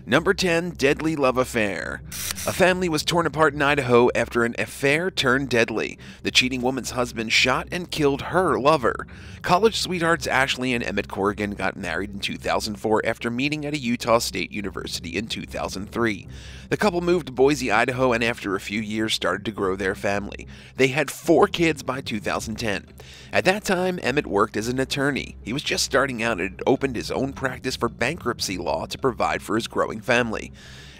Number 10, Deadly Love Affair. A family was torn apart in Idaho after an affair turned deadly. The cheating woman's husband shot and killed her lover. College sweethearts Ashley and Emmett Corrigan got married in 2004 after meeting at a Utah State University in 2003. The couple moved to Boise, Idaho, and after a few years started to grow their family. They had 4 kids by 2010. At that time, Emmett worked as an attorney. He was just starting out and had opened his own practice for bankruptcy law to provide for his growing family.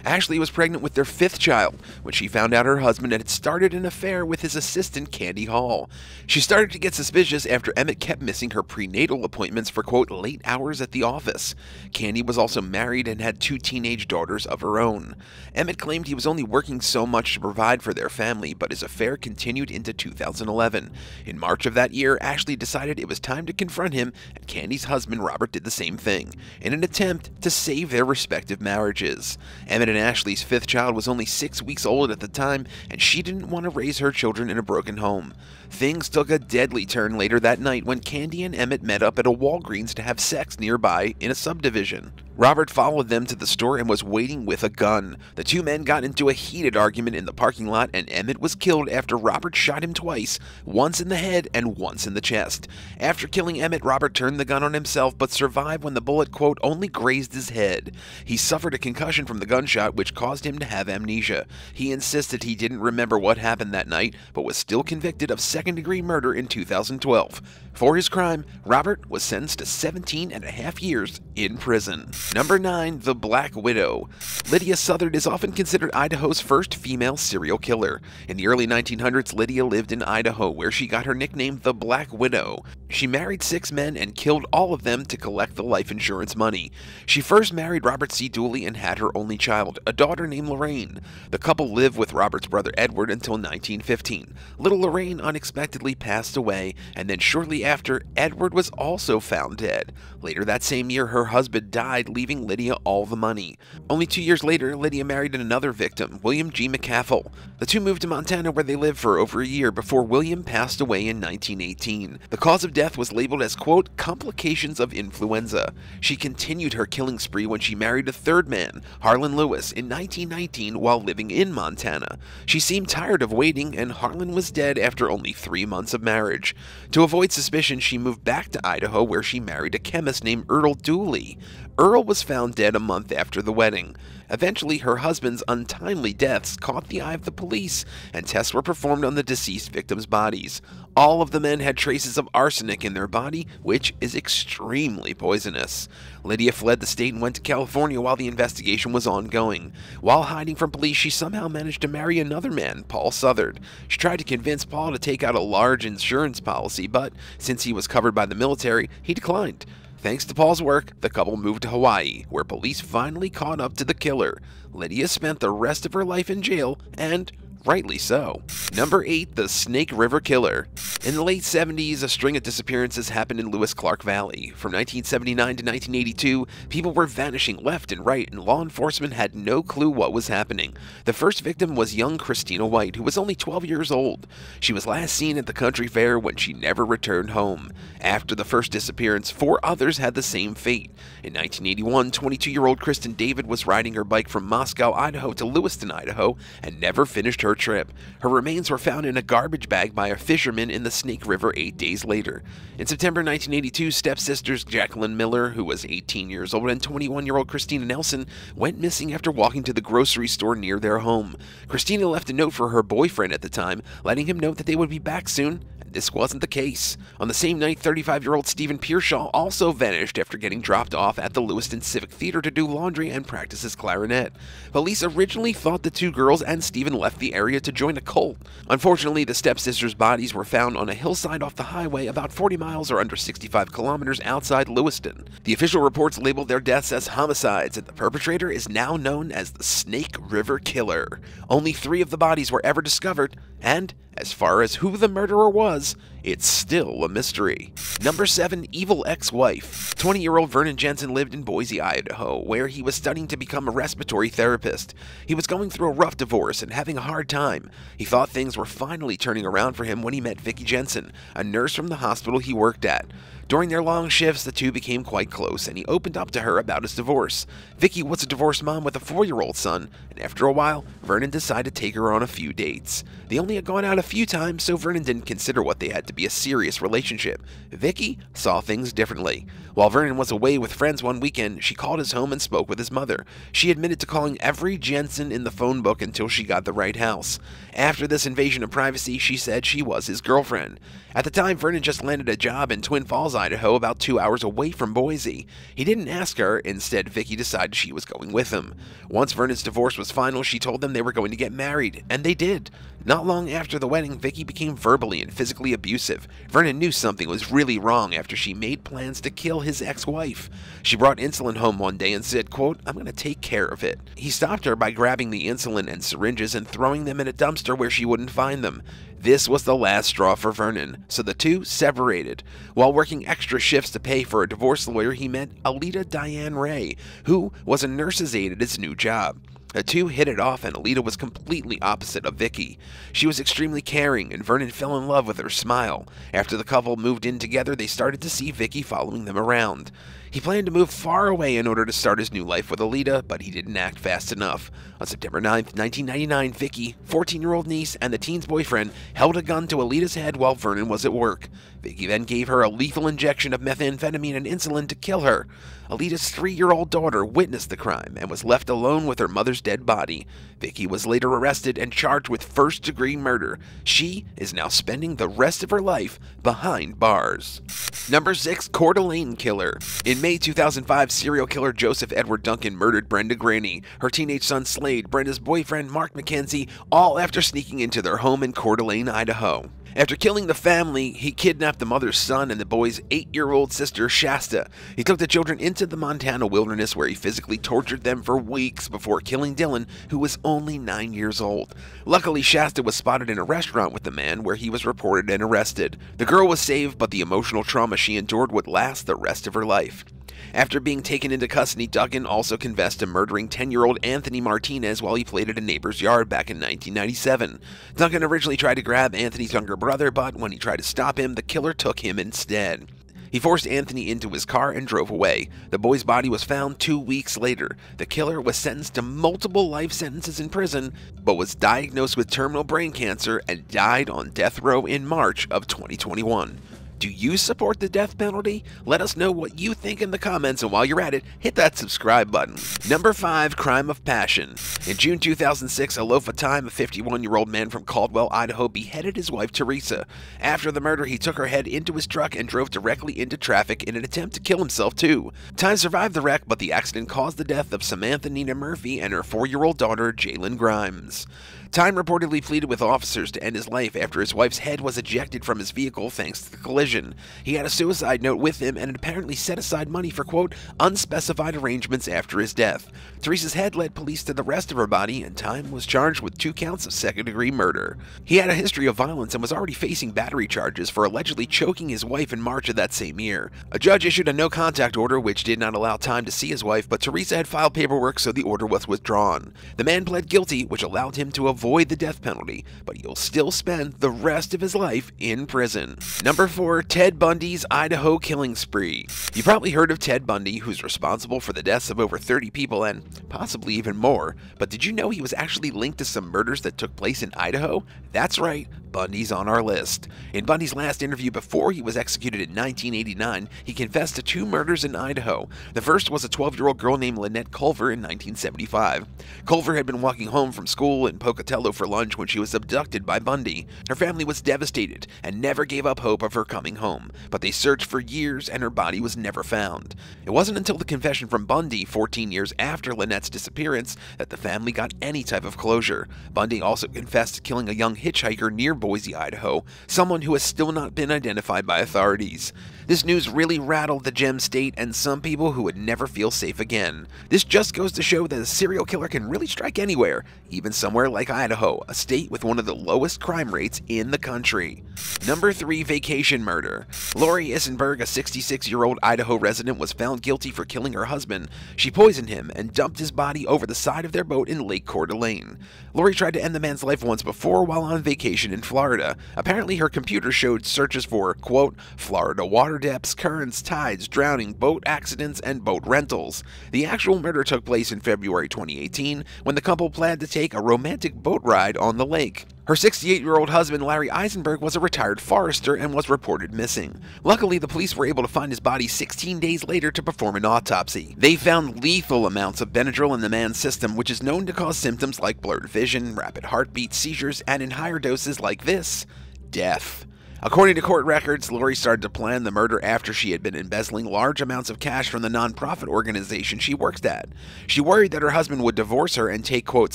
Ashley was pregnant with their 5th child when she found out her husband had started an affair with his assistant, Candy Hall. She started to get suspicious after Emmett kept missing her prenatal appointments for, quote, late hours at the office. Candy was also married and had 2 teenage daughters of her own. Emmett claimed he was only working so much to provide for their family, but his affair continued into 2011. In March of that year, Ashley decided it was time to confront him, and Candy's husband, Robert, did the same thing, in an attempt to save their respective marriages. Emmett and Ashley's 5th child was only 6 weeks old at the time, and she didn't want to raise her children in a broken home. Things took a deadly turn later that night when Candy and Emmett met up at a Walgreens to have sex nearby in a subdivision. Robert followed them to the store and was waiting with a gun. The 2 men got into a heated argument in the parking lot, and Emmett was killed after Robert shot him twice, once in the head and once in the chest. After killing Emmett, Robert turned the gun on himself but survived when the bullet, quote, only grazed his head. He suffered a concussion from the gunshot, which caused him to have amnesia. He insisted he didn't remember what happened that night, but was still convicted of second-degree murder in 2012. For his crime, Robert was sentenced to 17.5 years in prison. Number 9, The Black Widow. Lydia Southard is often considered Idaho's first female serial killer. In the early 1900s, Lydia lived in Idaho, where she got her nickname the Black Widow. She married 6 men and killed all of them to collect the life insurance money. She first married Robert C. Dooley and had her only child, a daughter named Lorraine. The couple lived with Robert's brother Edward until 1915. Little Lorraine unexpectedly passed away, and then shortly after, Edward was also found dead. Later that same year, her husband died, leaving Lydia all the money. Only 2 years later, Lydia married another victim, William G. McCaffell. The two moved to Montana, where they lived for over a year before William passed away in 1918. The cause of death was labeled as, quote, complications of influenza. She continued her killing spree when she married a 3rd man, Harlan Lewis, in 1919 while living in Montana. She seemed tired of waiting, and Harlan was dead after only 3 months of marriage. To avoid suspicion, she moved back to Idaho, where she married a chemist named Earl Dooley. Earl was found dead a month after the wedding. Eventually, her husband's untimely deaths caught the eye of the police, and tests were performed on the deceased victims' bodies. All of the men had traces of arsenic in their body, which is extremely poisonous. Lydia fled the state and went to California while the investigation was ongoing. While hiding from police, she somehow managed to marry another man, Paul Southard. She tried to convince Paul to take out a large insurance policy, but since he was covered by the military, he declined. Thanks to Paul's work, the couple moved to Hawaii, where police finally caught up to the killer. Lydia spent the rest of her life in jail, and rightly so. Number 8, The Snake River Killer. In the late 70s, a string of disappearances happened in Lewis-Clark Valley. From 1979 to 1982, people were vanishing left and right, and law enforcement had no clue what was happening. The first victim was young Christina White, who was only 12 years old. She was last seen at the country fair when she never returned home. After the first disappearance, 4 others had the same fate. In 1981, 22-year-old Kristen David was riding her bike from Moscow, Idaho to Lewiston, Idaho, and never finished her trip. Her remains were found in a garbage bag by a fisherman in the Snake River 8 days later. In September 1982, stepsisters Jacqueline Miller, who was 18 years old, and 21-year-old Christina Nelson went missing after walking to the grocery store near their home. Christina left a note for her boyfriend at the time, letting him know that they would be back soon. This wasn't the case. On the same night, 35-year-old Stephen Pearshaw also vanished after getting dropped off at the Lewiston Civic Theater to do laundry and practice his clarinet. Police originally thought the 2 girls and Stephen left the area to join a cult. Unfortunately, the stepsisters' bodies were found on a hillside off the highway about 40 miles or under 65 kilometers outside Lewiston. The official reports labeled their deaths as homicides, and the perpetrator is now known as the Snake River Killer. Only 3 of the bodies were ever discovered, and as far as who the murderer was, it's still a mystery. Number 7, Evil Ex-Wife. 20-year-old Vernon Jensen lived in Boise, Idaho, where he was studying to become a respiratory therapist. He was going through a rough divorce and having a hard time. He thought things were finally turning around for him when he met Vicki Jensen, a nurse from the hospital he worked at. During their long shifts, the two became quite close, and he opened up to her about his divorce. Vicky was a divorced mom with a 4-year-old son, and after a while, Vernon decided to take her on a few dates. They only had gone out a few times, so Vernon didn't consider what they had to be a serious relationship. Vicky saw things differently. While Vernon was away with friends one weekend, she called his home and spoke with his mother. She admitted to calling every Jensen in the phone book until she got the right house. After this invasion of privacy, she said she was his girlfriend. At the time, Vernon just landed a job in Twin Falls, Idaho, about 2 hours away from Boise. He didn't ask her. Instead, Vicky decided she was going with him. Once Vernon's divorce was final, she told them they were going to get married, and they did. Not long after the wedding, Vicky became verbally and physically abusive. Vernon knew something was really wrong after she made plans to kill his ex-wife. She brought insulin home one day and said, quote, "I'm going to take care of it." He stopped her by grabbing the insulin and syringes and throwing them in a dumpster where she wouldn't find them. This was the last straw for Vernon, so the two separated. While working extra shifts to pay for a divorce lawyer, he met Alita Diane Ray, who was a nurse's aide at his new job. The two hit it off, and Alita was completely opposite of Vicky. She was extremely caring, and Vernon fell in love with her smile. After the couple moved in together, they started to see Vicky following them around. He planned to move far away in order to start his new life with Alita, but he didn't act fast enough. On September 9th, 1999, Vicky, 14-year-old niece, and the teen's boyfriend held a gun to Alita's head while Vernon was at work. Vicky then gave her a lethal injection of methamphetamine and insulin to kill her. Alita's 3-year-old daughter witnessed the crime and was left alone with her mother's dead body. Vicky was later arrested and charged with first-degree murder. She is now spending the rest of her life behind bars. Number 6. Coeur d'Alene Killer. In May 2005, serial killer Joseph Edward Duncan murdered Brenda Graney, her teenage son Slade, Brenda's boyfriend Mark McKenzie, all after sneaking into their home in Coeur d'Alene, Idaho. After killing the family, he kidnapped the mother's son and the boy's 8-year-old sister, Shasta. He took the children into the Montana wilderness where he physically tortured them for weeks before killing Dylan, who was only 9 years old. Luckily, Shasta was spotted in a restaurant with the man where he was reported and arrested. The girl was saved, but the emotional trauma she endured would last the rest of her life. After being taken into custody, Duncan also confessed to murdering 10-year-old Anthony Martinez while he played at a neighbor's yard back in 1997. Duncan originally tried to grab Anthony's younger brother, but when he tried to stop him, the killer took him instead. He forced Anthony into his car and drove away. The boy's body was found 2 weeks later. The killer was sentenced to multiple life sentences in prison, but was diagnosed with terminal brain cancer and died on death row in March of 2021. Do you support the death penalty? Let us know what you think in the comments, and while you're at it, hit that subscribe button. Number 5. Crime of Passion. In June 2006, a loaf of time, a 51-year-old man from Caldwell, Idaho, beheaded his wife Teresa. After the murder, he took her head into his truck and drove directly into traffic in an attempt to kill himself too. Time survived the wreck, but the accident caused the death of Samantha Nina Murphy and her 4-year-old daughter, Jalen Grimes. Time reportedly pleaded with officers to end his life after his wife's head was ejected from his vehicle thanks to the collision. He had a suicide note with him and had apparently set aside money for, quote, unspecified arrangements after his death. Teresa's head led police to the rest of her body, and Time was charged with 2 counts of second-degree murder. He had a history of violence and was already facing battery charges for allegedly choking his wife in March of that same year. A judge issued a no-contact order which did not allow Time to see his wife, but Teresa had filed paperwork, so the order was withdrawn. The man pled guilty, which allowed him to avoid the death penalty, but he'll still spend the rest of his life in prison. Number 4. Ted Bundy's Idaho killing spree. You probably heard of Ted Bundy, who's responsible for the deaths of over 30 people and possibly even more, but did you know he was actually linked to some murders that took place in Idaho? That's right, Bundy's on our list. In Bundy's last interview before he was executed in 1989, he confessed to 2 murders in Idaho. The first was a 12-year-old girl named Lynette Culver in 1975. Culver had been walking home from school in Pocatello for lunch when she was abducted by Bundy. Her family was devastated and never gave up hope of her coming home, but they searched for years and her body was never found. It wasn't until the confession from Bundy 14 years after Lynette's disappearance that the family got any type of closure. Bundy also confessed to killing a young hitchhiker near Boise, Idaho, someone who has still not been identified by authorities. This news really rattled the Gem State and some people who would never feel safe again. This just goes to show that a serial killer can really strike anywhere, even somewhere like Idaho, a state with one of the lowest crime rates in the country. Number 3. Vacation murder. murder. Lori Isenberg, a 66-year-old Idaho resident, was found guilty for killing her husband. She poisoned him and dumped his body over the side of their boat in Lake Coeur d'Alene. Lori tried to end the man's life once before while on vacation in Florida. Apparently, her computer showed searches for, quote, Florida water depths, currents, tides, drowning, boat accidents, and boat rentals. The actual murder took place in February 2018 when the couple planned to take a romantic boat ride on the lake. Her 68-year-old husband, Larry Eisenberg, was a retired forester and was reported missing. Luckily, the police were able to find his body 16 days later to perform an autopsy. They found lethal amounts of Benadryl in the man's system, which is known to cause symptoms like blurred vision, rapid heartbeat, seizures, and in higher doses like this, death. According to court records, Lori started to plan the murder after she had been embezzling large amounts of cash from the nonprofit organization she works at. She worried that her husband would divorce her and take, quote,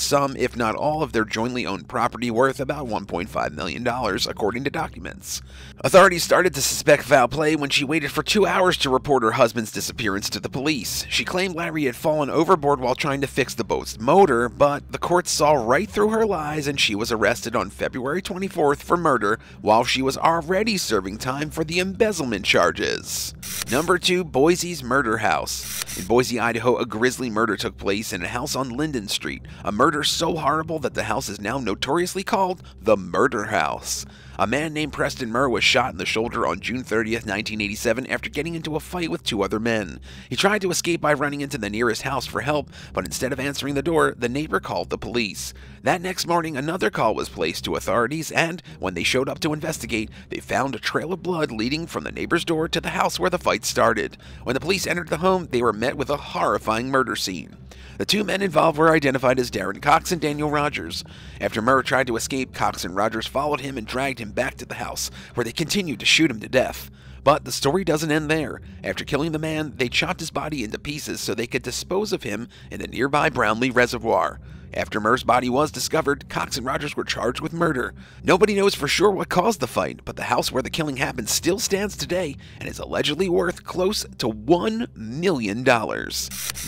some, if not all, of their jointly owned property worth about $1.5 million, according to documents. Authorities started to suspect foul play when she waited for 2 hours to report her husband's disappearance to the police. She claimed Larry had fallen overboard while trying to fix the boat's motor, but the court saw right through her lies and she was arrested on February 24th for murder while she was already serving time for the embezzlement charges. Number 2, Boise's murder house. In Boise, Idaho, a grisly murder took place in a house on Linden Street, a murder so horrible that the house is now notoriously called the Murder House. A man named Preston Murr was shot in the shoulder on June 30th, 1987 after getting into a fight with 2 other men. He tried to escape by running into the nearest house for help, but instead of answering the door, the neighbor called the police. That next morning, another call was placed to authorities, and when they showed up to investigate, they found a trail of blood leading from the neighbor's door to the house where the fight started. When the police entered the home, they were met with a horrifying murder scene. The 2 men involved were identified as Darren Cox and Daniel Rogers. After Murr tried to escape, Cox and Rogers followed him and dragged him back to the house, where they continued to shoot him to death. But the story doesn't end there. After killing the man, they chopped his body into pieces so they could dispose of him in the nearby Brownlee Reservoir. After Murr's body was discovered, Cox and Rogers were charged with murder. Nobody knows for sure what caused the fight, but the house where the killing happened still stands today and is allegedly worth close to $1 million.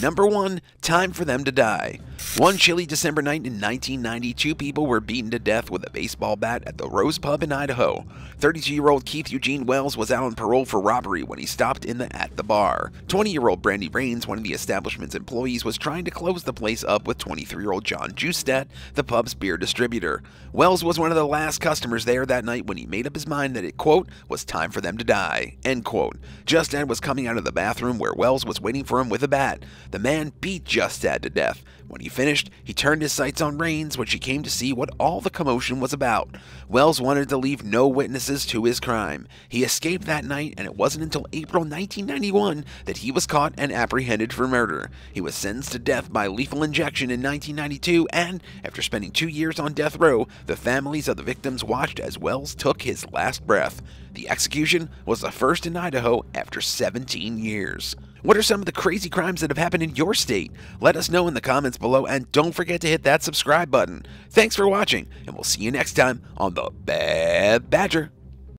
Number 1, time for them to die. One chilly December night in 1990, 2 people were beaten to death with a baseball bat at the Rose Pub in Idaho. 32-year-old Keith Eugene Wells was out on parole for robbery when he stopped in at the bar. 20-year-old Brandy Rains, one of the establishment's employees, was trying to close the place up with 23-year-old John Justat, the pub's beer distributor. Wells was one of the last customers there that night when he made up his mind that it, quote, was time for them to die, end quote. Justat was coming out of the bathroom where Wells was waiting for him with a bat. The man beat Justat to death. When he finished, he turned his sights on Rains when she came to see what all the commotion was about. Wells wanted to leave no witnesses to his crime. He escaped that night, and it wasn't until April 1991 that he was caught and apprehended for murder. He was sentenced to death by lethal injection in 1992, and after spending 2 years on death row, the families of the victims watched as Wells took his last breath. The execution was the first in Idaho after 17 years. What are some of the crazy crimes that have happened in your state? Let us know in the comments below, and don't forget to hit that subscribe button. Thanks for watching, and we'll see you next time on The Bad Badger.